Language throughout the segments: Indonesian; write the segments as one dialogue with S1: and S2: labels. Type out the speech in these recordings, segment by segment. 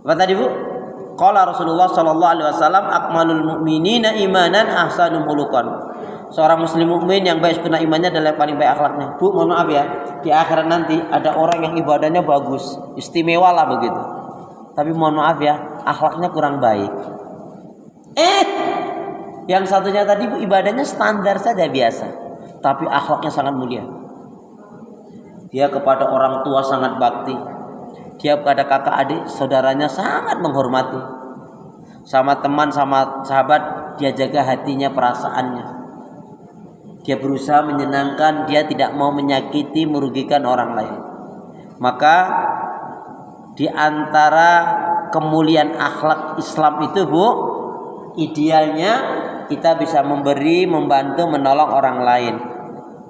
S1: Apa tadi Bu? Qala Rasulullah sallallahu alaihi wasallam akmalul mu'minina imanan ahsanul khuluqan. Seorang muslim mukmin yang baik sempurna imannya adalah yang paling baik akhlaknya. Bu, mohon maaf ya, di akhirat nanti ada orang yang ibadahnya bagus, istimewa lah begitu. Tapi mohon maaf ya, akhlaknya kurang baik. Yang satunya tadi Bu, ibadahnya standar saja biasa, tapi akhlaknya sangat mulia. Dia kepada orang tua sangat bakti. Dia kepada kakak adik saudaranya sangat menghormati. Sama teman sama sahabat dia jaga hatinya, perasaannya. Dia berusaha menyenangkan, dia tidak mau menyakiti, merugikan orang lain. Maka di antara kemuliaan akhlak Islam itu Bu, idealnya kita bisa memberi, membantu, menolong orang lain.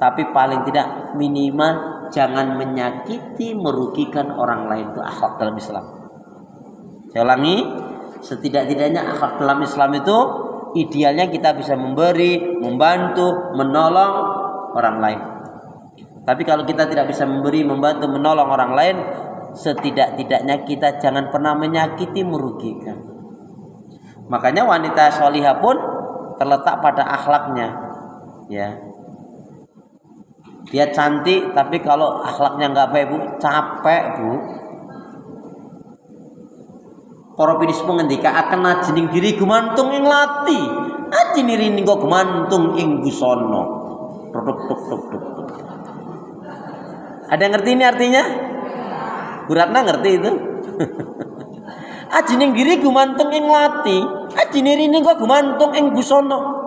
S1: Tapi paling tidak minimal jangan menyakiti, merugikan orang lain. Itu akhlak dalam Islam. Saya ulangi, setidak-tidaknya akhlak dalam Islam itu idealnya kita bisa memberi, membantu, menolong orang lain. Tapi kalau kita tidak bisa memberi, membantu, menolong orang lain, setidak-tidaknya kita jangan pernah menyakiti, merugikan. Makanya wanita sholihah pun terletak pada akhlaknya, ya. Dia cantik, tapi kalau akhlaknya nggak baik Bu, capek Bu. Para pinismu ngendika akan ajening diri gumantung ing lati, ajening rini kok gumantung ing busana. Tuk. Ada yang ngerti ini artinya? Bu Ratna ngerti itu? Ajening diri gumantung ing lati, ajening rini kok gumantung ing busana.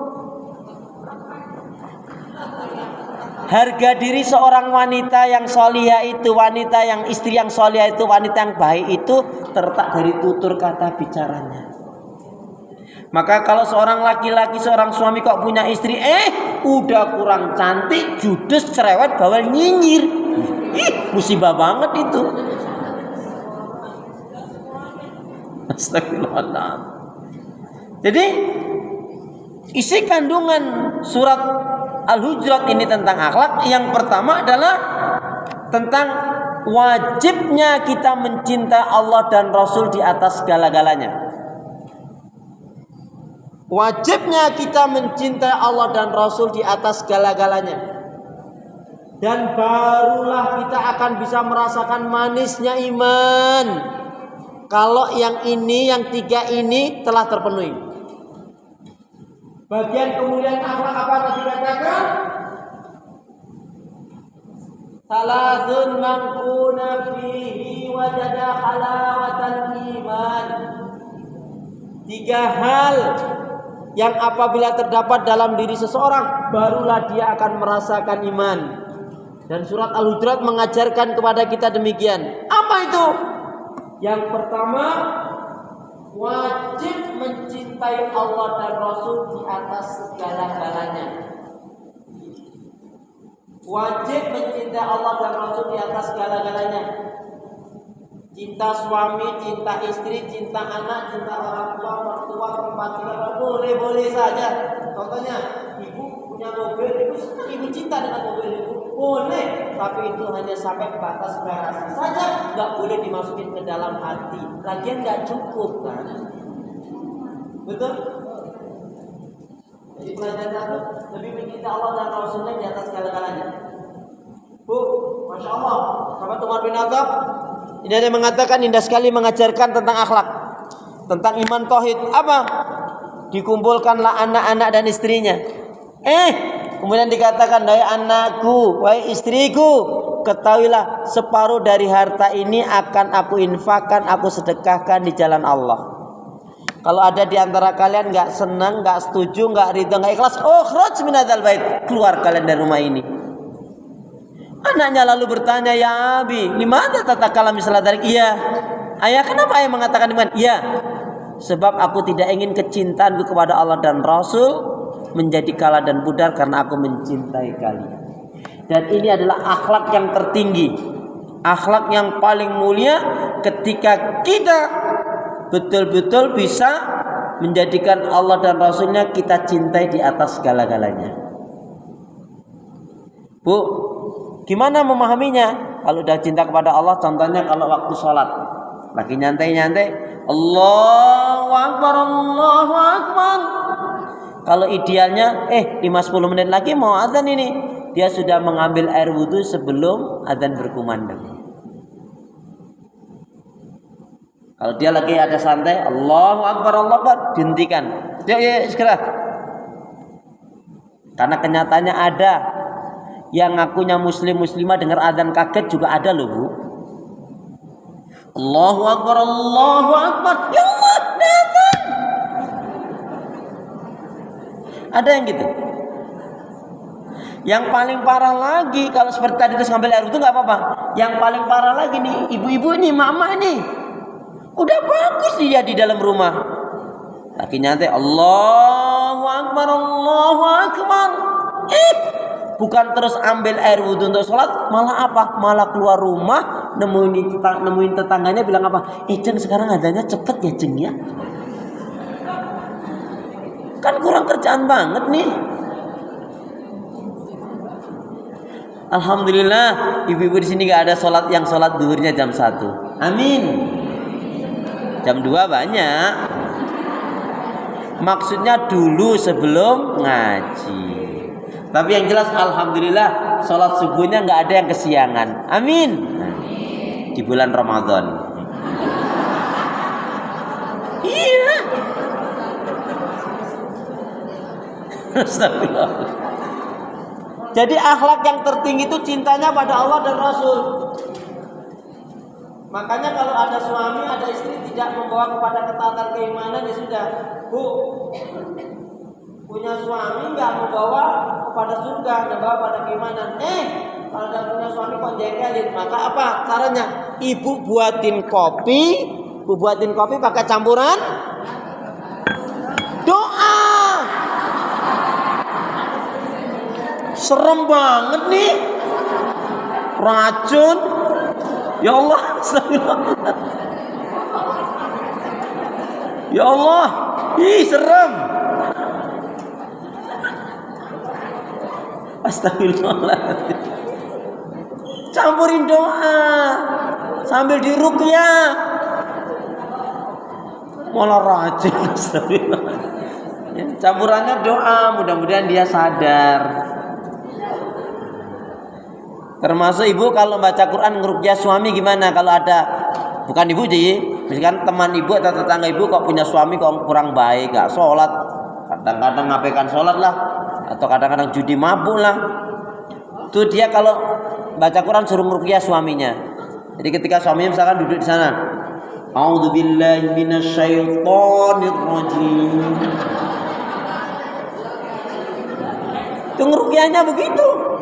S1: Harga diri seorang wanita yang solihah itu, wanita yang istri yang solihah itu, wanita yang baik itu terletak dari tutur kata bicaranya. Maka kalau seorang laki-laki, seorang suami kok punya istri, udah kurang cantik, judes, cerewet, bawel, nyinyir, musibah banget itu. Astagfirullahaladzim. Jadi isi kandungan surat Al-Hujurat ini tentang akhlak. Yang pertama adalah tentang wajibnya kita mencintai Allah dan Rasul di atas segala-galanya. Wajibnya kita mencintai Allah dan Rasul di atas segala-galanya. Dan barulah kita akan bisa merasakan manisnya iman kalau yang ini, yang tiga ini telah terpenuhi. Bagian kemuliaan akhlak apa tadi katakan? Salasun mangkuna fihi wajada halawatal iman. Tiga hal yang apabila terdapat dalam diri seseorang, barulah dia akan merasakan iman. Dan surat Al-Hujurat mengajarkan kepada kita demikian. Apa itu? Yang pertama, wajib mencintai Allah dan Rasul di atas segala-galanya. Wajib mencintai Allah dan Rasul di atas segala-galanya. Cinta suami, cinta istri, cinta anak, cinta orang tua, mertua, tempat tinggal, boleh-boleh saja. Contohnya, ibu punya mobil, ibu senang, ibu cinta dengan mobil ibu, boleh. Tapi itu hanya sampai batas garasi saja, nggak boleh dimasukin ke dalam hati. Lagian nggak cukup kan? Betul? Jadi pelajaran satu, lebih mencintai Allah dan Rasulnya di atas segala-galanya. Bu, Masya Allah, sahabat Umar bin Khattab ini ada yang mengatakan indah sekali mengajarkan tentang akhlak, tentang iman tauhid. Apa? Dikumpulkanlah anak-anak dan istrinya. Kemudian dikatakan, wahai anakku, wahai istriku, ketahuilah separuh dari harta ini akan aku infakkan, aku sedekahkan di jalan Allah. Kalau ada di antara kalian nggak senang, nggak setuju, nggak ridho, nggak ikhlas, ukhraj min hadzal bait, keluar kalian dari rumah ini. Anaknya lalu bertanya, ya Abi, limadza tatakalam misla dzalik? Iya. Ayah, kenapa ayah mengatakan demikian? Iya. Sebab aku tidak ingin kecintaanku kepada Allah dan Rasul menjadi kalah dan pudar karena aku mencintai kalian. Dan ini adalah akhlak yang tertinggi, akhlak yang paling mulia ketika kita betul-betul bisa menjadikan Allah dan Rasulnya kita cintai di atas segala-galanya. Bu, gimana memahaminya? Kalau udah cinta kepada Allah, contohnya kalau waktu sholat lagi nyantai-nyantai, Allahu Akbar, Allahu Akbar. Kalau idealnya 5-10 menit lagi mau azan ini, dia sudah mengambil air wudhu sebelum azan berkumandang. Kalau dia lagi ada santai, Allahu Akbar, Allahu Akbar, dihentikan. Ya, segera. Karena kenyataannya ada yang ngakunya muslimah dengar azan kaget juga ada loh, Bu. Allahu Akbar, Allahu Akbar, ya Allah, azan. Ada yang gitu. Yang paling parah lagi, kalau seperti tadi terus ngambil air itu nggak apa-apa. Yang paling parah lagi nih, ibu-ibu nih, mama nih, udah bagus dia di dalam rumah, lagi nyantai Allahu Akbar, Allahu Akbar. Bukan terus ambil air wudhu untuk sholat, malah apa? Malah keluar rumah, nemuin tetangganya bilang apa? Ceng, sekarang adanya cepet ya Ceng ya. Kan kurang kerjaan banget nih. Alhamdulillah, ibu-ibu di sini gak ada sholat yang sholat duhurnya jam 1. Amin. Jam 2 banyak. Maksudnya dulu sebelum ngaji. Tapi yang jelas alhamdulillah sholat subuhnya gak ada yang kesiangan. Amin. Di bulan Ramadan. Iya. Astagfirullah. Jadi akhlak yang tertinggi itu cintanya pada Allah dan Rasul. Makanya kalau ada suami, ada istri tidak membawa kepada ketaatan keimanan, ya sudah, Bu, punya suami nggak membawa kepada surga, nggak membawa pada keimanan. Kalau ada punya suami kok jengkelin, maka apa caranya? Ibu buatin kopi pakai campuran doa. Serem banget nih, racun. Ya Allah, astagfirullah. Ya Allah, serem. Astagfirullahaladzim. Campurin doa sambil diruqyah, malah racun. Astagfirullah. Campurannya doa, mudah-mudahan dia sadar. Termasuk ibu kalau baca Quran ngeruqyah suami gimana? Kalau ada, bukan ibu jadi, misalkan teman ibu atau tetangga ibu kok punya suami kok kurang baik, gak sholat, kadang-kadang ngabaikan sholat lah, atau kadang-kadang judi mabuk lah, itu dia kalau baca Quran suruh ngeruqyah suaminya. Jadi ketika suaminya misalkan duduk di sana, A'udzubillahi minasyaitonirrajim, itu ngeruqyahnya begitu.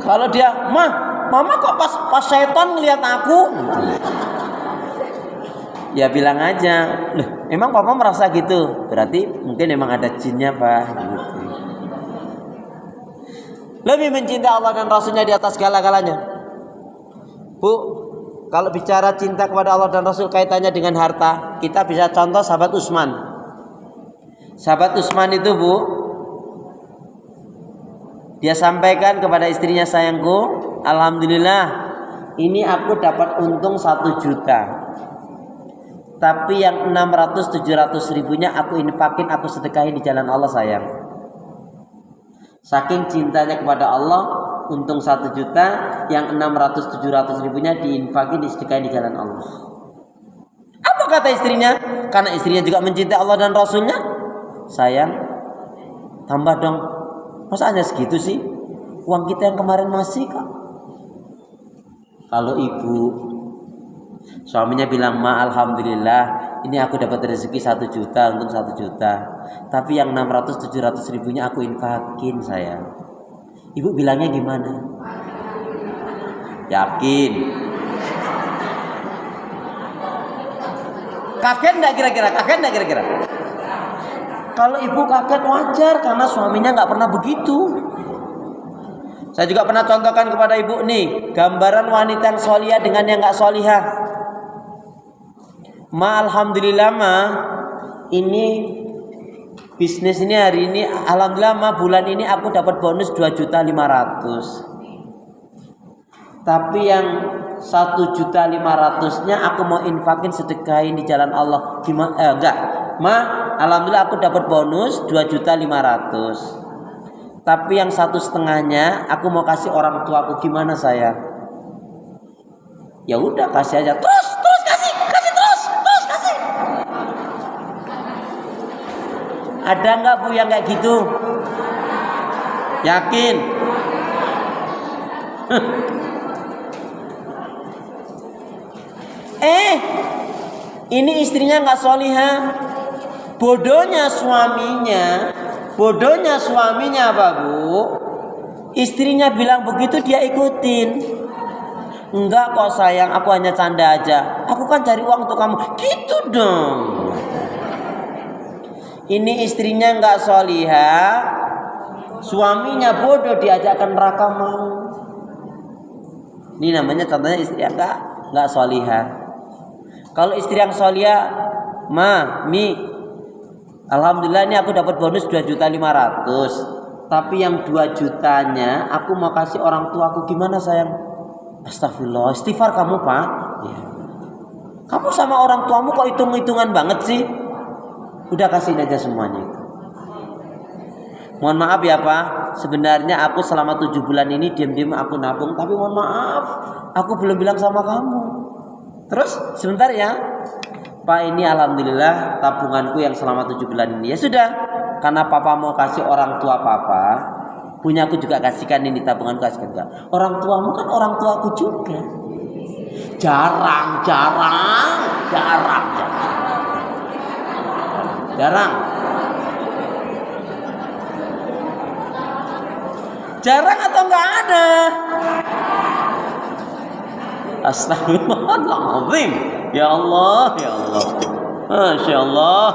S1: Kalau dia, mama kok pas setan ngeliat aku, ya bilang aja, emang papa merasa gitu, berarti mungkin emang ada jinnya Pak. Gitu. Lebih mencintai Allah dan Rasulnya di atas segala-galanya. Bu, kalau bicara cinta kepada Allah dan Rasul kaitannya dengan harta, kita bisa contoh sahabat Utsman. Sahabat Utsman itu, Bu, dia sampaikan kepada istrinya, sayangku, alhamdulillah ini aku dapat untung 1 juta, tapi yang 600-700 ribunya aku infakin, aku sedekahin di jalan Allah sayang. Saking cintanya kepada Allah, untung 1 juta, yang 600-700 ribunya diinfakin, disedekahin di jalan Allah. Apa kata istrinya? Karena istrinya juga mencintai Allah dan Rasulnya. Sayang, tambah dong. Masa hanya segitu sih? Uang kita yang kemarin masih kok. Kalau ibu, suaminya bilang, alhamdulillah ini aku dapat rezeki 1 juta, untung 1 juta, tapi yang 600-700 ribunya aku infakin sayang. Ibu bilangnya gimana? Yakin? Kaget enggak kira-kira? Kalau ibu kaget wajar, karena suaminya nggak pernah begitu. Saya juga pernah contohkan kepada ibu nih, gambaran wanita yang solihah dengan yang nggak solihah. Alhamdulillah ini bisnis ini hari ini, alhamdulillah bulan ini aku dapat bonus 2.500.000. Tapi yang 1.500.000-nya aku mau infakin sedekahin di jalan Allah. Gimana? Enggak. Alhamdulillah aku dapat bonus 2.500.000. Tapi yang 1,5-nya aku mau kasih orang tuaku, gimana saya? Ya udah kasih aja. Terus kasih terus kasih. Ada nggak Bu yang kayak gitu? Yakin? Ini istrinya nggak solihah. Bodohnya suaminya apa Bu? Istrinya bilang begitu dia ikutin. Enggak kok sayang, aku hanya canda aja. Aku kan cari uang untuk kamu. Gitu dong. Ini istrinya nggak solihah, suaminya bodoh, diajakkan neraka mau. Ini namanya contohnya istri yang nggak solihah. Kalau istri yang solihah, Mi, alhamdulillah ini aku dapat bonus 2.500.000. Tapi yang 2 jutanya aku mau kasih orang tuaku, gimana sayang? Astagfirullah, istighfar kamu Pak. Ya. Kamu sama orang tuamu kok hitung-hitungan banget sih? Udah kasihin aja semuanya itu. Mohon maaf ya Pak, sebenarnya aku selama 7 bulan ini diam-diam aku nabung, tapi mohon maaf, aku belum bilang sama kamu. Terus sebentar ya Pak, ini alhamdulillah tabunganku yang selama 7 bulan ini. Ya sudah, karena Papa mau kasih orang tua Papa, punya aku juga kasihkan, ini tabunganku kasihkan juga. Orang tuamu kan orang tuaku juga. Jarang. Jarang atau enggak ada? Astagfirullahaladzim. Ya Allah. Masya Allah.